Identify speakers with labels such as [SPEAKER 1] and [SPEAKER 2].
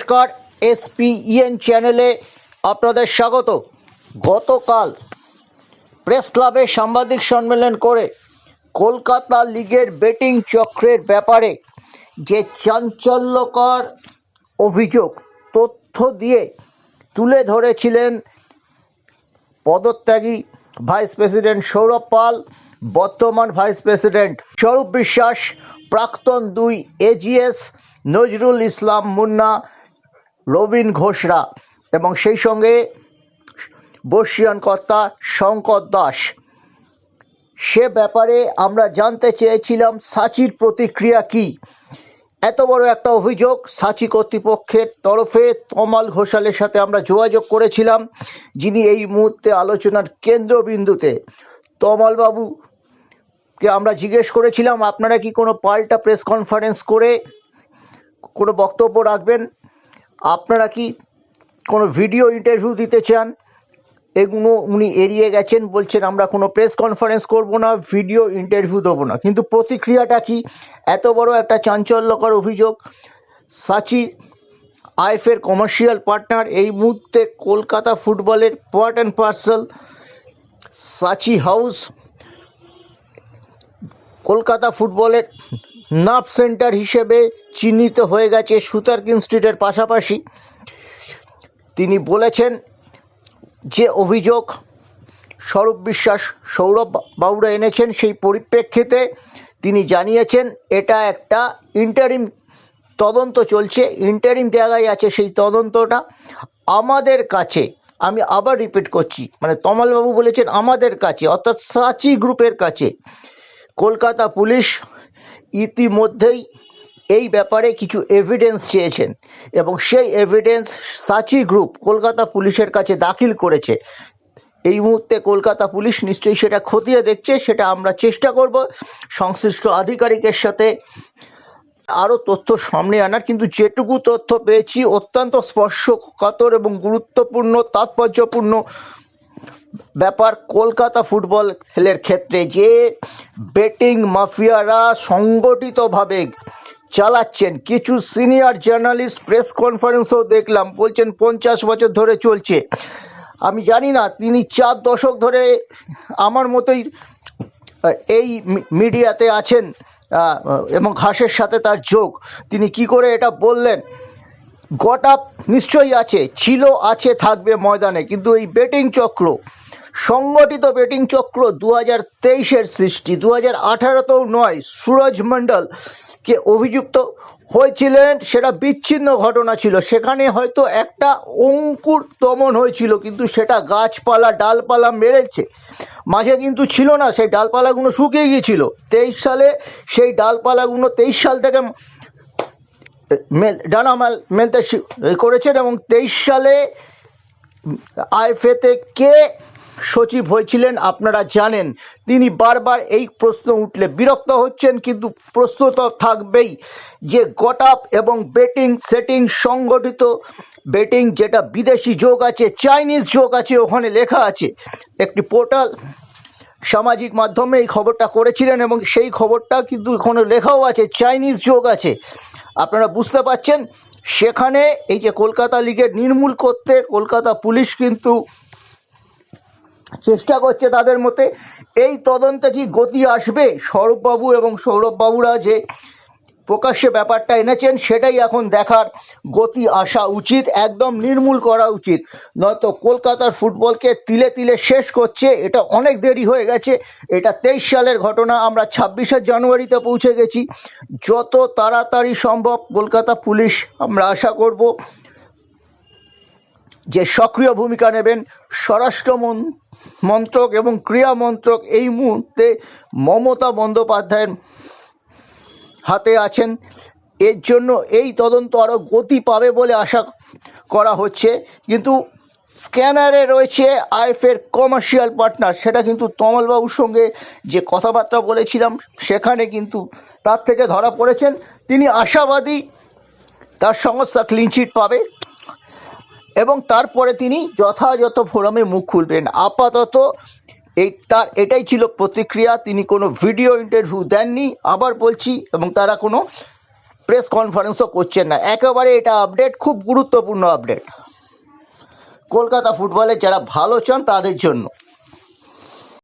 [SPEAKER 1] নমস্কার, এসপিইএন চ্যানেলে আপনাদের স্বাগত। গতকাল প্রেস ক্লাবে সাংবাদিক সম্মেলন করে কলকাতা লিগের বেটিং চক্রের ব্যাপারে যে চাঞ্চল্যকর অভিযোগ তথ্য দিয়ে তুলে ধরেছিলেন পদত্যাগী ভাইস প্রেসিডেন্ট সৌরভ পাল, বর্তমান ভাইস প্রেসিডেন্ট স্বরূপ বিশ্বাস, প্রাক্তন 2 এজিএস নজরুল ইসলাম মুন্না, রবীন ঘোষরা এবং সেই সঙ্গে বর্ষীয়ান কর্তা শঙ্কর দাস। সে ব্যাপারে আমরা জানতে চেয়েছিলাম সাচির প্রতিক্রিয়া কি। এত বড় একটা অভিযোগ সাচি কর্তৃপক্ষের তরফে তমাল ঘোষালের সাথে আমরা যোগাযোগ করেছিলাম, যিনি এই মুহূর্তে আলোচনার কেন্দ্রবিন্দুতে। তমালবাবুকে আমরা জিজ্ঞেস করেছিলাম, আপনারা কি কোনো পাল্টা প্রেস কনফারেন্স করে কোনো বক্তব্য রাখবেন, আপনারা কি কোনো ভিডিও ইন্টারভিউ দিতে চান? এগুলো উনি এড়িয়ে গেছেন, বলছেন আমরা কোনো প্রেস কনফারেন্স করব না, ভিডিও ইন্টারভিউ দেবো না। কিন্তু প্রতিক্রিয়াটা কি? এত বড় একটা চাঞ্চল্যকর অভিযোগ। সাচি আইএফের কমার্শিয়াল পার্টনার, এই মুহূর্তে কলকাতা ফুটবলের পার্ট অ্যান্ড পার্সেল। সাচি হাউস কলকাতা ফুটবলের নার্ভ সেন্টার হিসেবে চিহ্নিত হয়ে গেছে সুতারকিন স্ট্রিটের পাশাপাশি। তিনি বলেছেন যে অভিযোগ স্বরূপ বিশ্বাস সৌরভ বাবুরা এনেছেন, সেই পরিপ্রেক্ষিতে তিনি জানিয়েছেন এটা একটা ইন্টারিম তদন্ত চলছে, ইন্টারিম জায়গায় আছে সেই তদন্তটা। আমাদের কাছে, আমি আবার রিপিট করছি, মানে তমালবাবু বলেছেন আমাদের কাছে, অর্থাৎ সাচি গ্রুপের কাছে কলকাতা পুলিশ ইতিমধ্যেই এই ব্যাপারে কিছু এভিডেন্স চেয়েছেন এবং সেই এভিডেন্স সাচি গ্রুপ কলকাতা পুলিশের কাছে দাখিল করেছে। এই মুহূর্তে কলকাতা পুলিশ নিশ্চয়ই সেটা খতিয়ে দেখছে, সেটা আমরা চেষ্টা করব সংশ্লিষ্ট আধিকারিকের সাথে আরও তথ্য সামনে আনার। কিন্তু যেটুকু তথ্য পেয়েছি অত্যন্ত স্পর্শকাতর এবং গুরুত্বপূর্ণ, তাৎপর্যপূর্ণ ব্যাপার। কলকাতা ফুটবল খেলের ক্ষেত্রে যে বেটিং মাফিয়ারা সংগঠিতভাবে চালাচ্ছেন, কিছু সিনিয়র জার্নালিস্ট প্রেস কনফারেন্সও দেখলাম, বলছেন 50 বছর ধরে চলছে। আমি জানি না, তিনি 4 দশক ধরে আমার মতোই এই মিডিয়াতে আছেন এবং ঘাসের সাথে তার যোগ। তিনি কি করে এটা বললেন? গট আপ নিশ্চয়ই আছে, ছিল, আছে, থাকবে ময়দানে। কিন্তু এই বেটিং চক্র, সংগঠিত বেটিং চক্র 2023-এর সৃষ্টি, 2018-তেও নয়। সুরজ মণ্ডলকে অভিযুক্ত হয়েছিলেন, সেটা বিচ্ছিন্ন ঘটনা ছিল, সেখানে হয়তো একটা অঙ্কুর দমন হয়েছিল, কিন্তু সেটা গাছপালা ডালপালা মেরেছে, মাঝে কিন্তু ছিল না, সেই ডালপালাগুলো শুকিয়ে গিয়েছিল। 23 সালে সেই ডালপালাগুলো 23 সাল থেকে ডানা মেলতে করেছেন এবং 23 সালে আইএফএতে কে সচিব হয়েছিলেন আপনারা জানেন। তিনি বারবার এই প্রশ্ন উঠলে বিরক্ত হচ্ছেন, কিন্তু প্রশ্ন তো থাকবেই যে গট আপ এবং বেটিং সেটিং, সংগঠিত বেটিং, যেটা বিদেশি যোগ আছে, চাইনিজ যোগ আছে, ওখানে লেখা আছে। একটি পোর্টাল সামাজিক মাধ্যমে এই খবরটা করেছিলেন এবং সেই খবরটা কিন্তু ওখানে লেখাও আছে চাইনিজ যোগ আছে। আপনারা বুঝতে পারছেন, সেখানে এই যে কলকাতা লিগের নির্মূল করতে কলকাতা পুলিশ কিন্তু চেষ্টা করছে তাদের মতে। এই তদন্তে কি গতি আসবে? সৌরভবাবু এবং সৌরভবাবুরা যে প্রকাশ্যে ব্যাপারটা এনেছেন, সেটাই এখন দেখার। গতি আসা উচিত, একদম নির্মূল করা উচিত, নয়তো কলকাতার ফুটবলকে তিলে তিলে শেষ করছে। এটা অনেক দেরি হয়ে গেছে, এটা 23 সালের ঘটনা, আমরা 26শে জানুয়ারিতে পৌঁছে গেছি। যত তাড়াতাড়ি সম্ভব কলকাতা পুলিশ, আমরা আশা করব যে সক্রিয় ভূমিকা নেবেন। স্বরাষ্ট্র মন্ত্রক এবং ক্রীড়া মন্ত্রক এই মুহূর্তে মমতা বন্দ্যোপাধ্যায়ের হাতে আছেন, এর জন্য এই তদন্ত আরও গতি পাবে বলে আশা করা হচ্ছে। কিন্তু স্ক্যানারে রয়েছে আইএফের কমার্শিয়াল পার্টনার, সেটা কিন্তু তমালবাবুর সঙ্গে যে কথাবার্তা বলেছিলাম সেখানে কিন্তু তার থেকে ধরা পড়েছেন। তিনি আশাবাদী তার সংস্থা ক্লিনচিট পাবে এবং তারপরে তিনি যথাযথ ফোরামে মুখ খুলবেন। আপাতত এটাই ছিল প্রতিক্রিয়া। তিনি কোনো ভিডিও ইন্টারভিউ দেননি, আবার বলছি, এবং তারা কোনো প্রেস কনফারেন্সও করছেন না। একেবারে এটা আপডেট, খুব গুরুত্বপূর্ণ আপডেট কলকাতা ফুটবলে যারা ভালো চান তাদের জন্য।